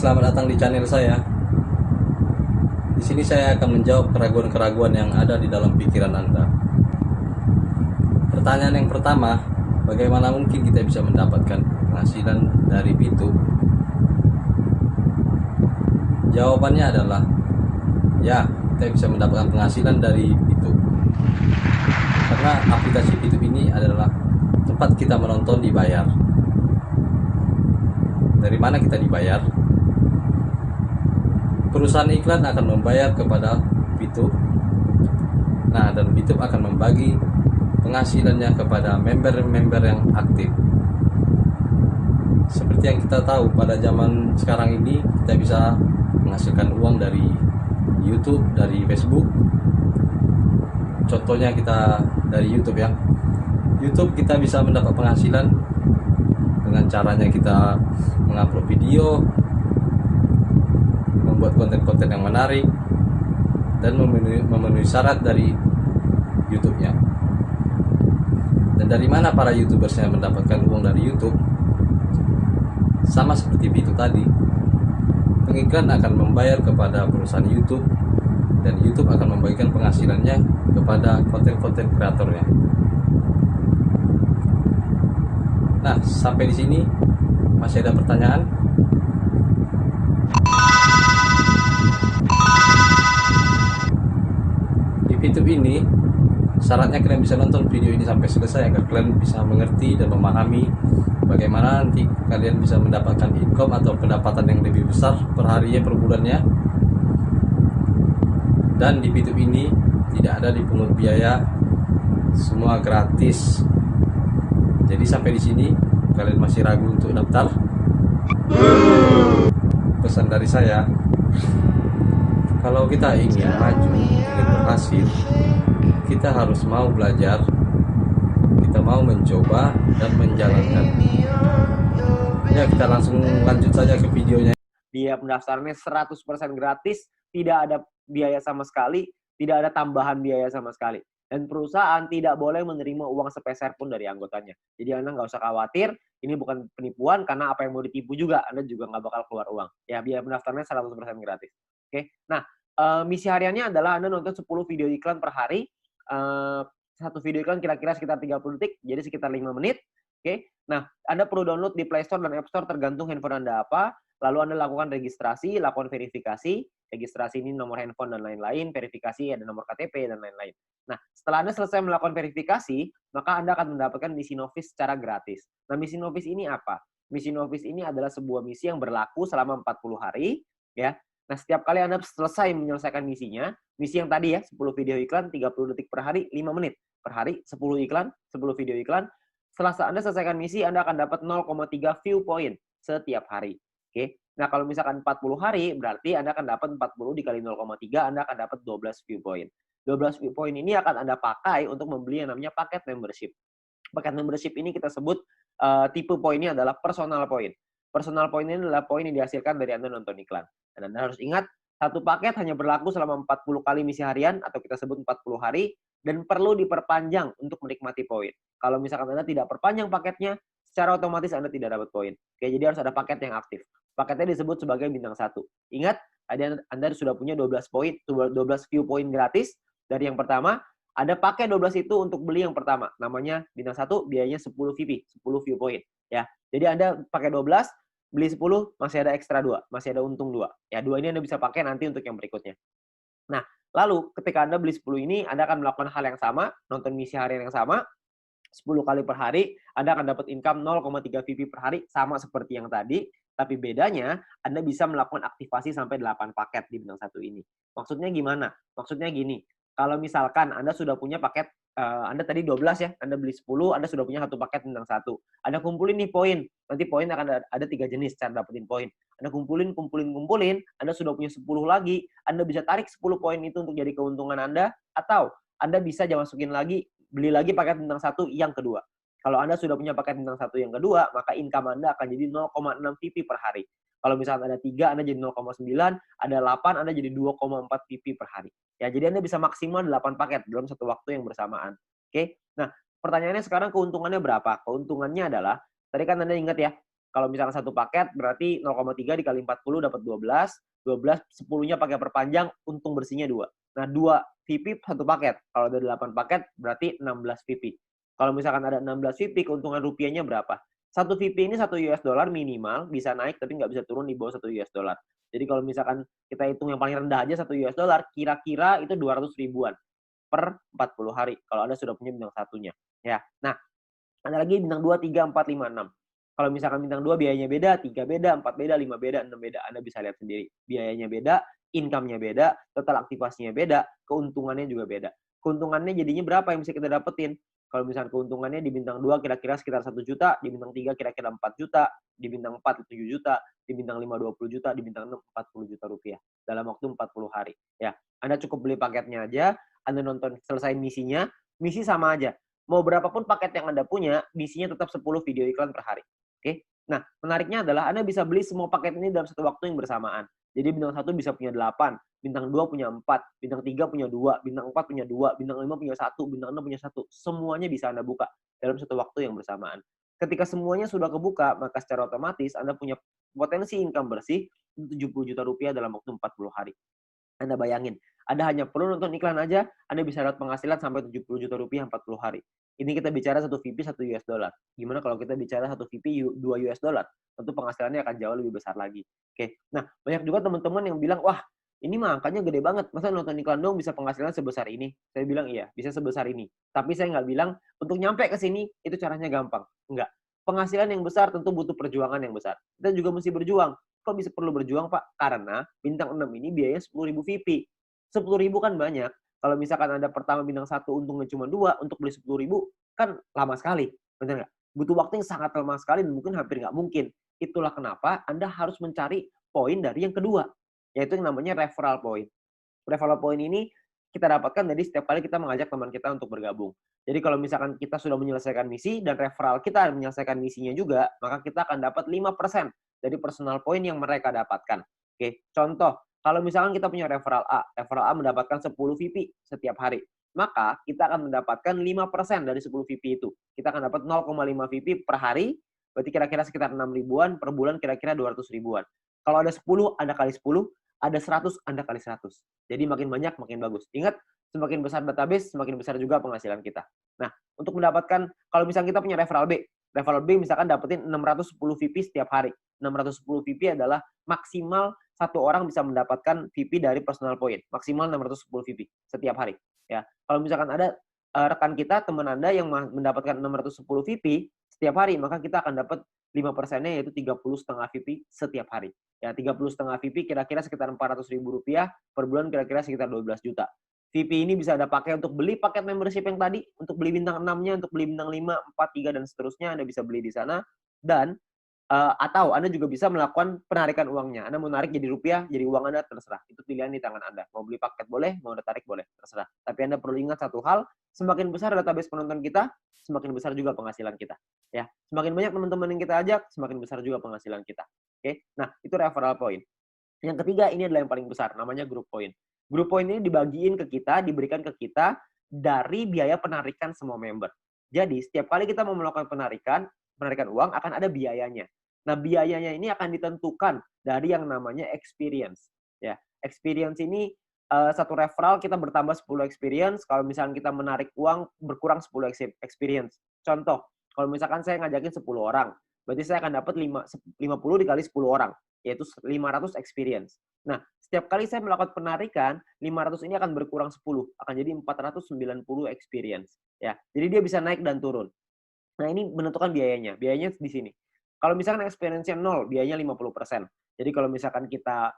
selamat datang di channel saya. Di sini saya akan menjawab keraguan-keraguan yang ada di dalam pikiran Anda. Pertanyaan yang pertama, bagaimana mungkin kita bisa mendapatkan penghasilan dari YouTube? Jawabannya adalah, ya, kita bisa mendapatkan penghasilan dari YouTube. Karena aplikasi YouTube ini adalah tempat kita menonton dibayar. Dari mana kita dibayar? Perusahaan iklan akan membayar kepada YouTube. Nah, dan YouTube akan membagi penghasilannya kepada member-member yang aktif. Seperti yang kita tahu, pada zaman sekarang ini kita bisa menghasilkan uang dari YouTube, dari Facebook. Contohnya kita dari YouTube ya. YouTube kita bisa mendapat penghasilan dengan caranya kita mengupload video, membuat konten-konten yang menarik, dan memenuhi syarat dari YouTube-nya. Dan dari mana para YouTubersnya mendapatkan uang dari YouTube? Sama seperti itu tadi, pengiklan akan membayar kepada perusahaan YouTube, dan YouTube akan membagikan penghasilannya kepada konten-konten kreatornya. Nah, sampai di sini masih ada pertanyaan? Di YouTube ini syaratnya kalian bisa nonton video ini sampai selesai agar kalian bisa mengerti dan memahami bagaimana nanti kalian bisa mendapatkan income atau pendapatan yang lebih besar per harinya, per bulannya. Dan di YouTube ini tidak ada dipungut biaya, semua gratis. Jadi sampai di sini kalian masih ragu untuk daftar? Pesan dari saya, kalau kita ingin maju, ingin berhasil, kita harus mau belajar, kita mau mencoba dan menjalankan. Ya, kita langsung lanjut saja ke videonya. Biaya pendaftarannya 100% gratis, tidak ada biaya sama sekali, tidak ada tambahan biaya sama sekali. Dan perusahaan tidak boleh menerima uang sepeser pun dari anggotanya. Jadi Anda nggak usah khawatir, ini bukan penipuan, karena apa yang mau ditipu juga, Anda juga nggak bakal keluar uang. Ya, biaya pendaftarannya 100% gratis. Oke, nah, misi hariannya adalah Anda nonton 10 video iklan per hari. Satu video iklan kira-kira sekitar 30 detik, jadi sekitar 5 menit. Oke, nah, Anda perlu download di Play Store dan App Store tergantung handphone Anda apa. Lalu Anda lakukan registrasi, lakukan verifikasi. Registrasi ini nomor handphone dan lain-lain, verifikasi ada nomor KTP dan lain-lain. Nah, setelah Anda selesai melakukan verifikasi, maka Anda akan mendapatkan misi novis secara gratis. Nah, misi novis ini apa? Misi novis ini adalah sebuah misi yang berlaku selama 40 hari, ya. Nah, setiap kali Anda selesai menyelesaikan misinya, misi yang tadi ya, 10 video iklan, 30 detik per hari, 5 menit per hari, 10 iklan, 10 video iklan. Setelah Anda selesaikan misi, Anda akan dapat 0,3 view point setiap hari. Oke. Nah, kalau misalkan 40 hari, berarti Anda akan dapat 40 dikali 0,3, Anda akan dapat 12 view point. 12 view point ini akan Anda pakai untuk membeli yang namanya paket membership. Paket membership ini kita sebut tipe poinnya adalah personal point. Personal point ini adalah poin yang dihasilkan dari Anda nonton iklan. Dan Anda harus ingat, satu paket hanya berlaku selama 40 kali misi harian, atau kita sebut 40 hari, dan perlu diperpanjang untuk menikmati poin. Kalau misalkan Anda tidak perpanjang paketnya, secara otomatis Anda tidak dapat poin. Oke, jadi harus ada paket yang aktif. Paketnya disebut sebagai bintang 1. Ingat, Anda sudah punya 12 poin, 12 view point gratis. Dari yang pertama, Anda pakai 12 itu untuk beli yang pertama. Namanya bintang 1, biayanya 10 VP, 10 view point. Ya, jadi Anda pakai 12, beli 10, masih ada ekstra 2, masih ada untung 2. Ya, 2 ini Anda bisa pakai nanti untuk yang berikutnya. Nah, lalu ketika Anda beli 10 ini, Anda akan melakukan hal yang sama, nonton misi harian yang sama, 10 kali per hari, Anda akan dapat income 0,3 VP per hari, sama seperti yang tadi, tapi bedanya Anda bisa melakukan aktivasi sampai 8 paket di bintang 1 ini. Maksudnya gimana? Maksudnya gini, kalau misalkan Anda sudah punya paket, Anda tadi 12 ya, Anda beli 10, Anda sudah punya satu paket bintang 1. Anda kumpulin nih poin, nanti poin akan ada 3 jenis cara dapetin poin. Anda kumpulin, Anda sudah punya 10 lagi, Anda bisa tarik 10 poin itu untuk jadi keuntungan Anda, atau Anda bisa masukin lagi, beli lagi paket bintang 1 yang kedua. Kalau Anda sudah punya paket bintang 1 yang kedua, maka income Anda akan jadi 0,6 VP per hari. Kalau misalnya ada 3, Anda jadi 0,9, ada 8, Anda jadi 2,4 VP per hari. Ya, jadi Anda bisa maksimal 8 paket dalam satu waktu yang bersamaan. Oke. Nah, pertanyaannya sekarang keuntungannya berapa? Keuntungannya adalah, tadi kan Anda ingat ya, Kalau misalkan satu paket berarti 0,3 dikali 40 dapat 12. 12, 10-nya pakai perpanjang, untung bersihnya 2. Nah, 2 VP satu paket. Kalau ada 8 paket berarti 16 VP. Kalau misalkan ada 16 VP, keuntungan rupiahnya berapa? Satu VP ini 1 US dollar minimal, bisa naik tapi nggak bisa turun di bawah 1 US dollar. Jadi kalau misalkan kita hitung yang paling rendah aja 1 US dollar, kira-kira itu 200 ribuan per 40 hari. Kalau Anda sudah punya bintang satunya. Ya. Nah, ada lagi bintang 2, 3, 4, 5, 6. Kalau misalkan bintang 2 biayanya beda, 3 beda, 4 beda, 5 beda, 6 beda. Anda bisa lihat sendiri. Biayanya beda, income-nya beda, total aktivasinya beda, keuntungannya juga beda. Keuntungannya jadinya berapa yang bisa kita dapetin? Kalau misalkan keuntungannya di bintang 2 kira-kira sekitar 1 juta, di bintang 3 kira-kira 4 juta, di bintang 4 7 juta, di bintang 5 20 juta, di bintang 6 40 juta rupiah dalam waktu 40 hari. Ya, Anda cukup beli paketnya aja, Anda nonton selesai misinya, misi sama aja. Mau berapapun paket yang Anda punya, misinya tetap 10 video iklan per hari. Oke. Nah, menariknya adalah Anda bisa beli semua paket ini dalam satu waktu yang bersamaan. Jadi bintang 1 bisa punya 8, bintang 2 punya 4, bintang 3 punya 2, bintang 4 punya 2, bintang 5 punya 1, bintang 6 punya 1. Semuanya bisa Anda buka dalam satu waktu yang bersamaan. Ketika semuanya sudah kebuka, maka secara otomatis Anda punya potensi income bersih 70 juta rupiah dalam waktu 40 hari. Anda bayangin, Anda hanya perlu nonton iklan aja, Anda bisa dapat penghasilan sampai 70 juta rupiah 40 hari. Ini kita bicara 1 VP 1 US dollar. Gimana kalau kita bicara 1 VP 2 US dollar? Tentu penghasilannya akan jauh lebih besar lagi. Oke. Nah, banyak juga teman-teman yang bilang, "Wah, ini mah angkanya gede banget. Masa nonton iklan dong bisa penghasilan sebesar ini?" Saya bilang, "Iya, bisa sebesar ini." Tapi saya nggak bilang untuk nyampe ke sini itu caranya gampang. Enggak. Penghasilan yang besar tentu butuh perjuangan yang besar. Kita juga mesti berjuang. Kok bisa perlu berjuang, Pak? Karena bintang 6 ini biayanya 10.000 VP. 10.000 kan banyak. Kalau misalkan Anda pertama bintang 1 untungnya cuma 2, untuk beli 10.000 kan lama sekali. Benar nggak? Butuh waktu yang sangat lama sekali dan mungkin hampir nggak mungkin. Itulah kenapa Anda harus mencari poin dari yang kedua, yaitu yang namanya referral point. Referral point ini kita dapatkan dari setiap kali kita mengajak teman kita untuk bergabung. Jadi kalau misalkan kita sudah menyelesaikan misi dan referral kita menyelesaikan misinya juga, maka kita akan dapat 5% dari personal point yang mereka dapatkan. Oke, contoh, kalau misalkan kita punya referral A mendapatkan 10 VP setiap hari, maka kita akan mendapatkan 5% dari 10 VP itu. Kita akan dapat 0,5 VP per hari, berarti kira-kira sekitar 6 ribuan, per bulan kira-kira 200 ribuan. Kalau ada 10, Anda kali 10, ada 100, Anda kali 100. Jadi makin banyak, makin bagus. Ingat, semakin besar database, semakin besar juga penghasilan kita. Nah, untuk mendapatkan, kalau misalnya kita punya referral B misalkan dapetin 610 VP setiap hari. 610 VP adalah maksimal satu orang bisa mendapatkan VP dari personal point. Maksimal 610 VP setiap hari. Ya, kalau misalkan ada rekan kita, teman Anda yang mendapatkan 610 VP setiap hari, maka kita akan dapat 5%-nya yaitu 30,5 VP setiap hari. Ya, 30,5 VP kira-kira sekitar 400 ribu rupiah, per bulan kira-kira sekitar 12 juta. VP ini bisa Anda pakai untuk beli paket membership yang tadi, untuk beli bintang 6-nya, untuk beli bintang 5, 4, 3, dan seterusnya, Anda bisa beli di sana. Dan atau Anda juga bisa melakukan penarikan uangnya. Anda mau narik jadi rupiah, jadi uang Anda, terserah. Itu pilihan di tangan Anda. Mau beli paket boleh, mau Anda tarik boleh, terserah. Tapi Anda perlu ingat satu hal, semakin besar database penonton kita, semakin besar juga penghasilan kita. Ya, semakin banyak teman-teman yang kita ajak, semakin besar juga penghasilan kita. Oke, nah itu referral point. Yang ketiga ini adalah yang paling besar, namanya group point. Group point ini dibagiin ke kita, diberikan ke kita dari biaya penarikan semua member. Jadi setiap kali kita mau melakukan penarikan uang akan ada biayanya. Nah, biayanya ini akan ditentukan dari yang namanya experience. Ya, experience ini satu referral kita bertambah 10 experience. Kalau misalnya kita menarik uang berkurang 10 experience. Contoh, kalau misalkan saya ngajakin 10 orang, berarti saya akan dapat 50 dikali 10 orang, yaitu 500 experience. Nah, setiap kali saya melakukan penarikan, 500 ini akan berkurang 10, akan jadi 490 experience. Ya, jadi dia bisa naik dan turun. Nah, ini menentukan biayanya. Biayanya di sini. Kalau misalkan experience-nya 0, biayanya 50%. Jadi kalau misalkan kita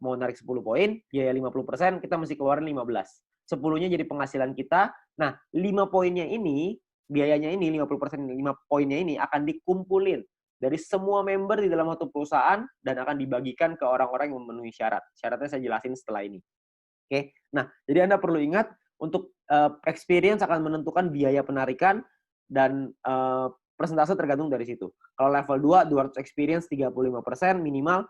mau narik 10 poin, biaya 50%, kita mesti keluarin 15. 10-nya jadi penghasilan kita. Nah, 5 poinnya ini, biayanya ini, 50%, 5 poinnya ini akan dikumpulin dari semua member di dalam satu perusahaan dan akan dibagikan ke orang-orang yang memenuhi syarat. Syaratnya saya jelasin setelah ini. Oke. Nah, jadi Anda perlu ingat untuk experience akan menentukan biaya penarikan dan persentase tergantung dari situ. Kalau level 2, 200 experience 35% minimal,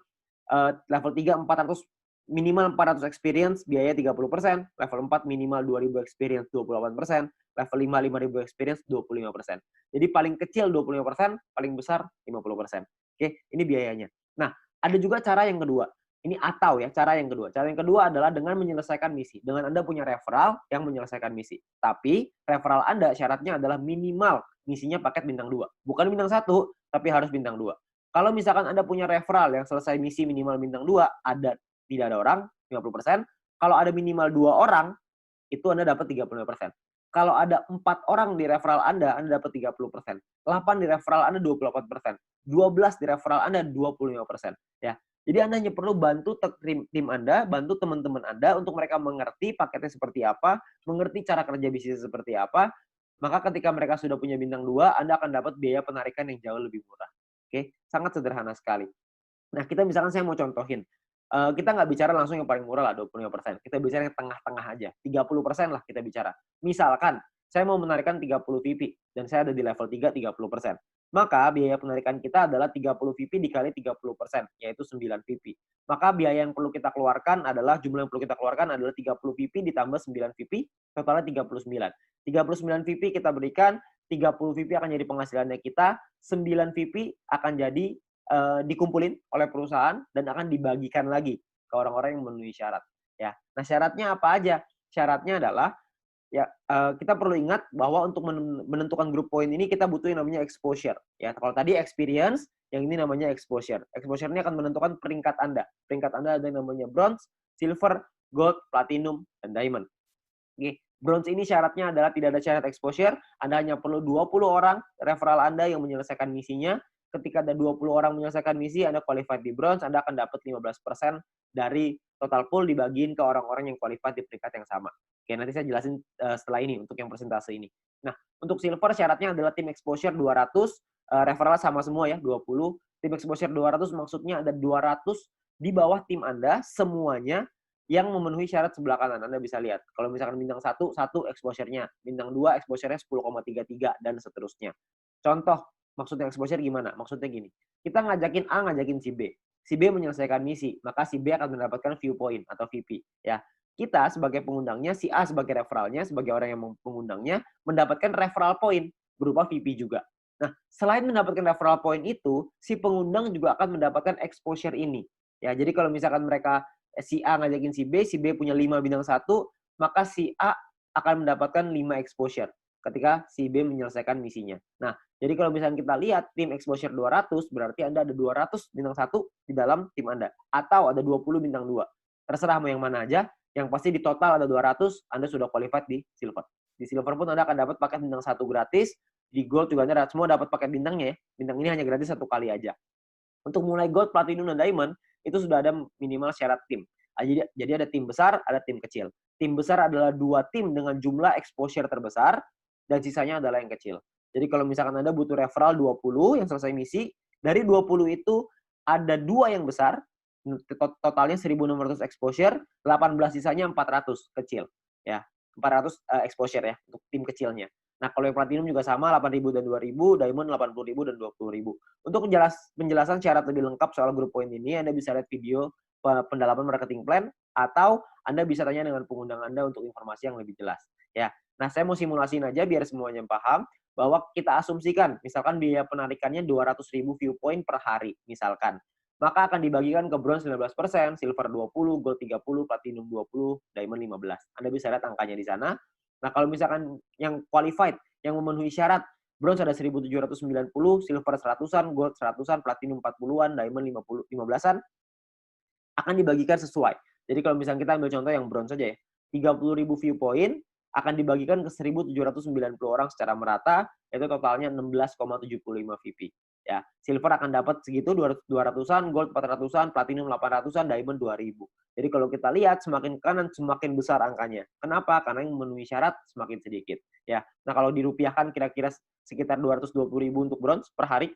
level 3, 400 minimal 400 experience, biaya 30%, level 4 minimal 2000 experience, 28%, level 5 5000 experience, 25%. Jadi paling kecil 25%, paling besar 50%. Oke, ini biayanya. Nah, ada juga cara yang kedua. Ini atau ya, cara yang kedua. Cara yang kedua adalah dengan menyelesaikan misi. Dengan Anda punya referral yang menyelesaikan misi. Tapi referral Anda syaratnya adalah minimal misinya paket bintang 2. Bukan bintang 1, tapi harus bintang 2. Kalau misalkan Anda punya referral yang selesai misi minimal bintang 2, tidak ada orang, 50%. Kalau ada minimal 2 orang, itu Anda dapat 35%. Kalau ada 4 orang di referral Anda dapat 30%. 8 di referral Anda 28%. 12 di referral Anda 25%. Ya. Jadi Anda hanya perlu bantu tim Anda, bantu teman-teman Anda untuk mereka mengerti paketnya seperti apa, mengerti cara kerja bisnis seperti apa. Maka ketika mereka sudah punya bintang 2, Anda akan dapat biaya penarikan yang jauh lebih murah. Oke, sangat sederhana sekali. Nah, kita misalkan saya mau contohin. Kita nggak bicara langsung yang paling murah lah, 25%. Kita bicara yang tengah-tengah aja. 30% lah kita bicara. Misalkan, saya mau menarikan 30 VP, dan saya ada di level 3, 30%. Maka biaya penarikan kita adalah 30 VP dikali 30%, yaitu 9 VP. Maka biaya yang perlu kita keluarkan adalah, jumlah yang perlu kita keluarkan adalah 30 VP ditambah 9 VP, totalnya 39. 39 VP kita berikan, 30 VP akan jadi penghasilannya kita, 9 VP akan jadi dikumpulin oleh perusahaan dan akan dibagikan lagi ke orang-orang yang memenuhi syarat. Ya, nah syaratnya apa aja? Syaratnya adalah ya kita perlu ingat bahwa untuk menentukan grup poin ini kita butuh yang namanya exposure. Ya, kalau tadi experience, yang ini namanya exposure. Exposure ini akan menentukan peringkat Anda. Peringkat Anda ada yang namanya bronze, silver, gold, platinum, dan diamond. Oke. Bronze ini syaratnya adalah tidak ada syarat exposure. Anda hanya perlu 20 orang referral Anda yang menyelesaikan misinya. Ketika ada 20 orang menyelesaikan misi, Anda qualified di bronze, Anda akan dapat 15% dari total pool dibagiin ke orang-orang yang qualified di peringkat yang sama. Oke, nanti saya jelasin setelah ini untuk yang persentase ini. Nah, untuk silver syaratnya adalah tim exposure 200, referral sama semua ya, 20. Tim exposure 200 maksudnya ada 200 di bawah tim Anda semuanya yang memenuhi syarat sebelah kanan. Anda bisa lihat. Kalau misalkan bintang 1 exposure-nya. Bintang 2 exposure-nya 10,33 dan seterusnya. Contoh, maksudnya exposure gimana? Maksudnya gini. Kita ngajakin A, ngajakin si B. Si B menyelesaikan misi, maka si B akan mendapatkan viewpoint atau VP. Ya. Kita sebagai pengundangnya, si A sebagai referralnya, sebagai orang yang mengundangnya, mendapatkan referral point berupa VP juga. Nah, selain mendapatkan referral point itu, si pengundang juga akan mendapatkan exposure ini. Ya, jadi kalau misalkan mereka si A ngajakin si B punya 5 bintang 1, maka si A akan mendapatkan 5 exposure ketika si B menyelesaikan misinya. Nah, jadi kalau misalnya kita lihat tim exposure 200, berarti Anda ada 200 bintang 1 di dalam tim Anda. Atau ada 20 bintang 2. Terserah mau yang mana aja, yang pasti di total ada 200, Anda sudah qualified di silver. Di silver pun Anda akan dapat paket bintang 1 gratis, di gold juga Anda semua dapat paket bintangnya ya. Bintang ini hanya gratis 1 kali aja. Untuk mulai gold, platinum, dan diamond, itu sudah ada minimal syarat tim. Jadi ada tim besar, ada tim kecil. Tim besar adalah 2 tim dengan jumlah exposure terbesar, dan sisanya adalah yang kecil. Jadi kalau misalkan Anda butuh referral 20 yang selesai misi, dari 20 itu ada 2 yang besar, totalnya 1.600 exposure, 18 sisanya 400 kecil. Ya, 400 exposure ya, untuk tim kecilnya. Nah, kalau yang platinum juga sama, 8.000 dan 2.000, diamond 80.000 dan 20.000. Untuk penjelasan syarat lebih lengkap soal grup poin ini, Anda bisa lihat video pendalaman marketing plan, atau Anda bisa tanya dengan pengundang Anda untuk informasi yang lebih jelas. Ya, nah saya mau simulasiin aja biar semuanya paham, bahwa kita asumsikan, misalkan biaya penarikannya 200.000 viewpoint per hari, misalkan. Maka akan dibagikan ke bronze 19%, silver 20, gold 30, platinum 20, diamond 15. Anda bisa lihat angkanya di sana. Nah, kalau misalkan yang qualified, yang memenuhi syarat, bronze ada 1.790, silver 100-an, gold 100-an, platinum 40-an, diamond 15-an, akan dibagikan sesuai. Jadi kalau misalnya kita ambil contoh yang bronze saja ya, 30.000 viewpoint akan dibagikan ke 1.790 orang secara merata, yaitu totalnya 16,75 VP. Ya, silver akan dapat segitu 200-an, gold 400-an, platinum 800-an, diamond 2.000. Jadi kalau kita lihat semakin kanan semakin besar angkanya. Kenapa? Karena yang memenuhi syarat semakin sedikit. Ya, nah kalau dirupiahkan kira-kira sekitar 220.000 untuk bronze per hari.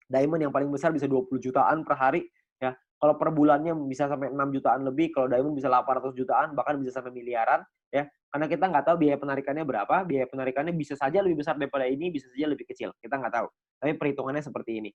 Diamond yang paling besar bisa 20 jutaan per hari. Ya, kalau per bulannya bisa sampai 6 jutaan lebih, kalau diamond bisa 800 jutaan, bahkan bisa sampai miliaran. Ya, karena kita nggak tahu biaya penarikannya berapa. Biaya penarikannya bisa saja lebih besar daripada ini, bisa saja lebih kecil. Kita nggak tahu. Tapi perhitungannya seperti ini.